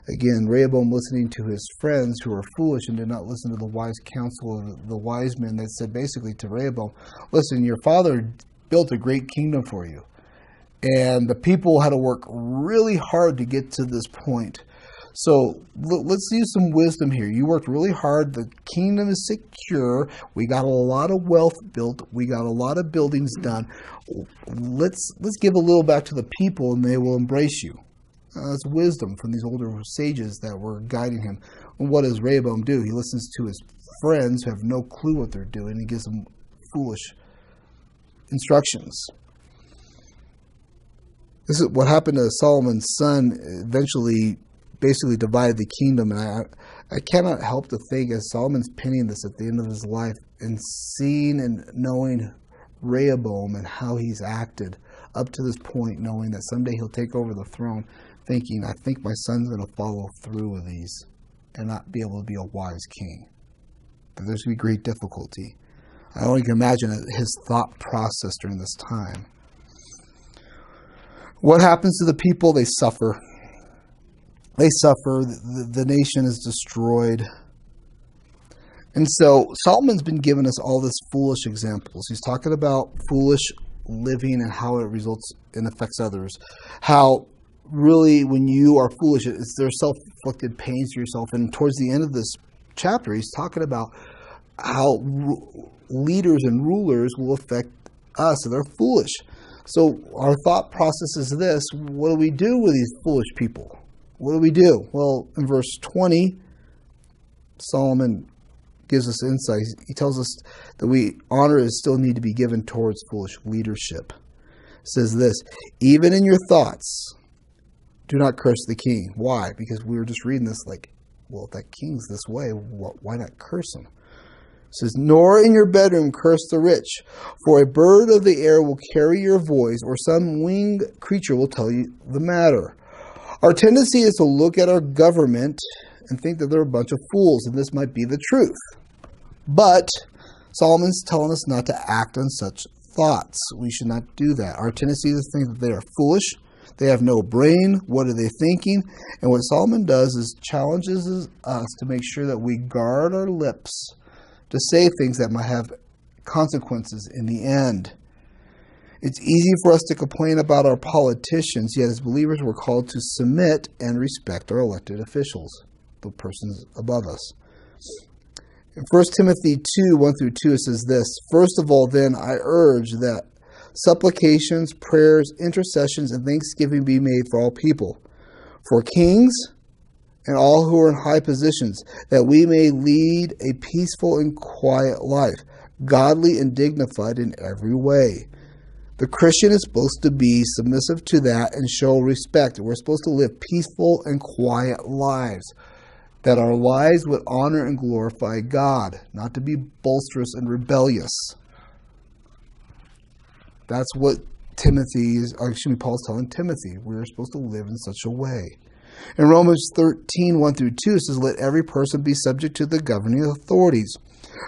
Again, Rehoboam listening to his friends who were foolish and did not listen to the wise counsel of the wise men that said basically to Rehoboam, listen, your father built a great kingdom for you. And the people had to work really hard to get to this point. So let's use some wisdom here. You worked really hard. The kingdom is secure. We got a lot of wealth built. We got a lot of buildings done. Let's give a little back to the people, and they will embrace you. That's wisdom from these older sages that were guiding him. And what does Rehoboam do? He listens to his friends who have no clue what they're doing. He gives them foolish instructions. This is what happened to Solomon's son. Eventually basically divided the kingdom, and I cannot help to think, as Solomon's penning this at the end of his life, and seeing and knowing Rehoboam and how he's acted up to this point, knowing that someday he'll take over the throne, thinking, I think my son's going to follow through with these and not be able to be a wise king. That there's going to be great difficulty. I only can imagine his thought process during this time. What happens to the people? They suffer. They suffer. The nation is destroyed. And so Solomon's been giving us all this foolish examples. He's talking about foolish living and how it results and affects others. How really when you are foolish, there's self-inflicted pains to yourself. And towards the end of this chapter, he's talking about how leaders and rulers will affect us. And they're foolish. So our thought process is this: what do we do with these foolish people? What do we do? Well, in verse 20, Solomon gives us insight. He tells us that honor is still need to be given towards foolish leadership. It says this: even in your thoughts, do not curse the king. Why? Because we were just reading this like, well, if that king's this way, why not curse him? It says, nor in your bedroom curse the rich, for a bird of the air will carry your voice, or some winged creature will tell you the matter. Our tendency is to look at our government and think that they're a bunch of fools, and this might be the truth. But Solomon's telling us not to act on such thoughts. We should not do that. Our tendency is to think that they are foolish. They have no brain. What are they thinking? And what Solomon does is challenges us to make sure that we guard our lips to say things that might have consequences in the end. It's easy for us to complain about our politicians, yet as believers we're called to submit and respect our elected officials, the persons above us. In 1 Timothy 2, 1 through 2, it says this: first of all, then, I urge that supplications, prayers, intercessions, and thanksgiving be made for all people, for kings and all who are in high positions, that we may lead a peaceful and quiet life, godly and dignified in every way. The Christian is supposed to be submissive to that and show respect. We're supposed to live peaceful and quiet lives, that our lives would honor and glorify God, not to be boisterous and rebellious. That's what Paul's telling Timothy, we're supposed to live in such a way. In Romans 13, 1 through 2, it says, let every person be subject to the governing authorities.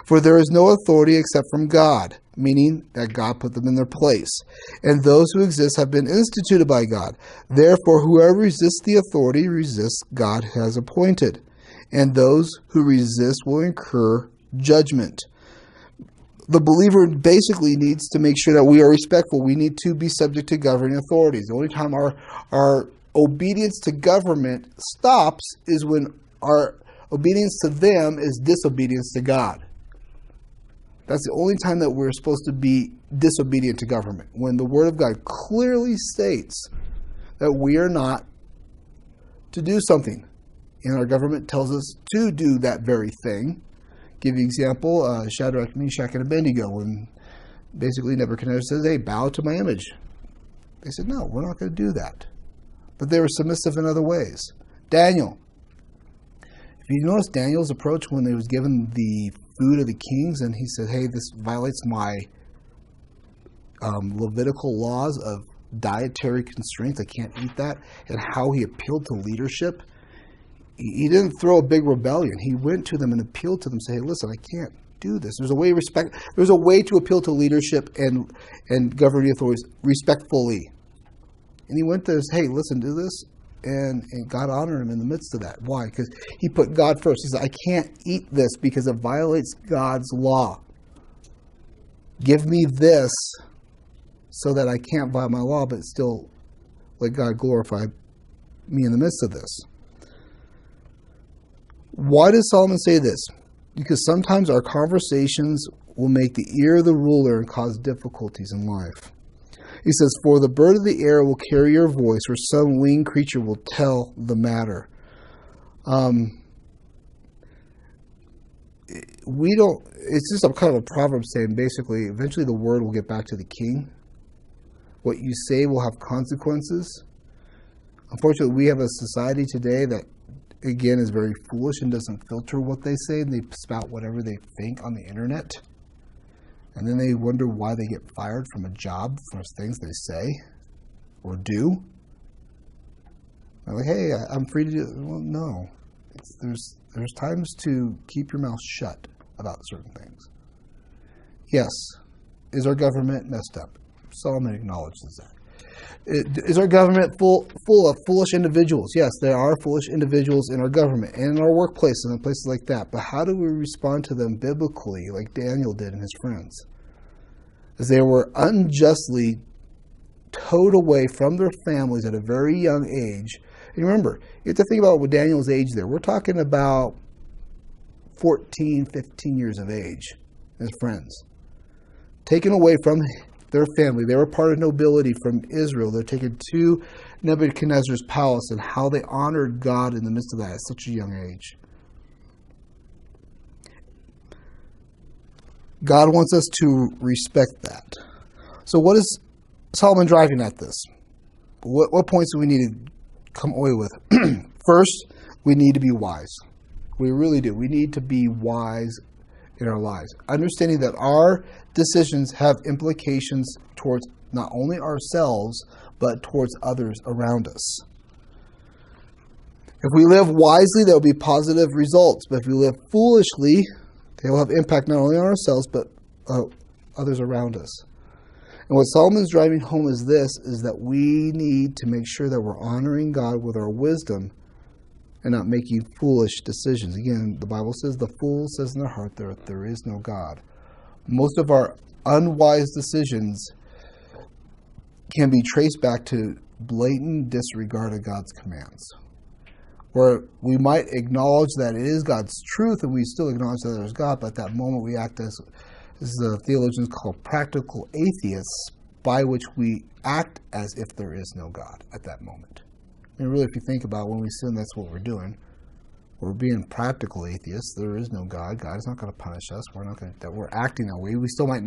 For there is no authority except from God, meaning that God put them in their place. And those who exist have been instituted by God. Therefore, whoever resists the authority resists God has appointed. And those who resist will incur judgment. The believer basically needs to make sure that we are respectful. We need to be subject to governing authorities. The only time our obedience to government stops is when our obedience to them is disobedience to God. That's the only time that we're supposed to be disobedient to government. When the Word of God clearly states that we are not to do something, and our government tells us to do that very thing. Give you an example, Shadrach, Meshach, and Abednego, when basically Nebuchadnezzar says, hey, bow to my image. They said, no, we're not going to do that. But they were submissive in other ways. Daniel. If you notice Daniel's approach when he was given the food of the kings, and he said, hey, this violates my Levitical laws of dietary constraints, I can't eat that, and how he appealed to leadership. He didn't throw a big rebellion. He went to them and appealed to them, say, hey, listen, I can't do this. There's a way to appeal to leadership and governing authorities respectfully. And he went to us, hey, listen, do this. And God honored him in the midst of that. Why? Because he put God first. He said, I can't eat this because it violates God's law. Give me this so that I can't violate my law, but still let God glorify me in the midst of this. Why does Solomon say this? Because sometimes our conversations will make the ear of the ruler and cause difficulties in life. He says, for the bird of the air will carry your voice, or some winged creature will tell the matter. It's just a kind of a proverb saying, basically, eventually the word will get back to the king. What you say will have consequences. Unfortunately, we have a society today that, again, is very foolish and doesn't filter what they say. They spout whatever they think on the internet. And then they wonder why they get fired from a job for things they say or do. They're like, hey, I'm free to do it. Well, no. There's times to keep your mouth shut about certain things. Yes. Is our government messed up? Solomon acknowledges that. Is our government full of foolish individuals? Yes, there are foolish individuals in our government and in our workplaces and places like that. But how do we respond to them biblically, like Daniel did and his friends? As they were unjustly towed away from their families at a very young age. And remember, you have to think about what Daniel's age there. We're talking about 14, 15 years of age, his friends. Taken away from their family. They were part of nobility from Israel. They're taken to Nebuchadnezzar's palace, and how they honored God in the midst of that at such a young age. God wants us to respect that. So what is Solomon driving at this? What points do we need to come away with? First, we need to be wise. We really do. We need to be wise in our lives. Understanding that our decisions have implications towards not only ourselves, but towards others around us. If we live wisely, there will be positive results. But if we live foolishly, they will have impact not only on ourselves, but others around us. And what Solomon's driving home is this, is that we need to make sure that we're honoring God with our wisdom and not making foolish decisions. Again, the Bible says, the fool says in their heart that there is no God. Most of our unwise decisions can be traced back to blatant disregard of God's commands. Where we might acknowledge that it is God's truth, and we still acknowledge that there's God, but at that moment we act as the theologians call practical atheists, by which we act as if there is no God at that moment. And really, if you think about when we sin, that's what we're doing. We're being practical atheists. There is no God. God is not going to punish us. We're acting that way. We still might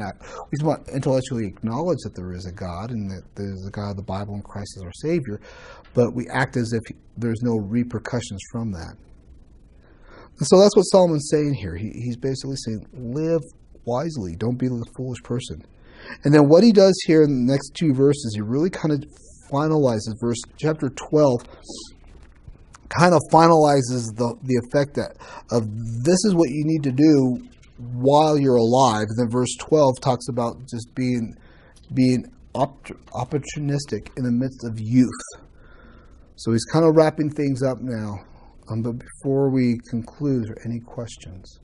intellectually acknowledge that there is a God and that there's a God of the Bible and Christ is our Savior, but we act as if there's no repercussions from that. And so that's what Solomon's saying here. He's basically saying, live wisely. Don't be the foolish person. And then what he does here in the next two verses, he really kind of finalizes chapter 12, kind of finalizes the effect of this is what you need to do while you're alive. And then verse 12 talks about just being opportunistic in the midst of youth. So he's kind of wrapping things up now. But before we conclude, are there any questions?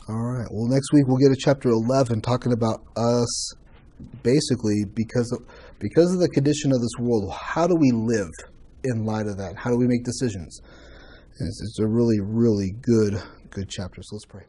All right. Well, next week we'll get to chapter 11, talking about us, basically, because of the condition of this world. How do we live in light of that? How do we make decisions? And it's a really, really good chapter. So let's pray.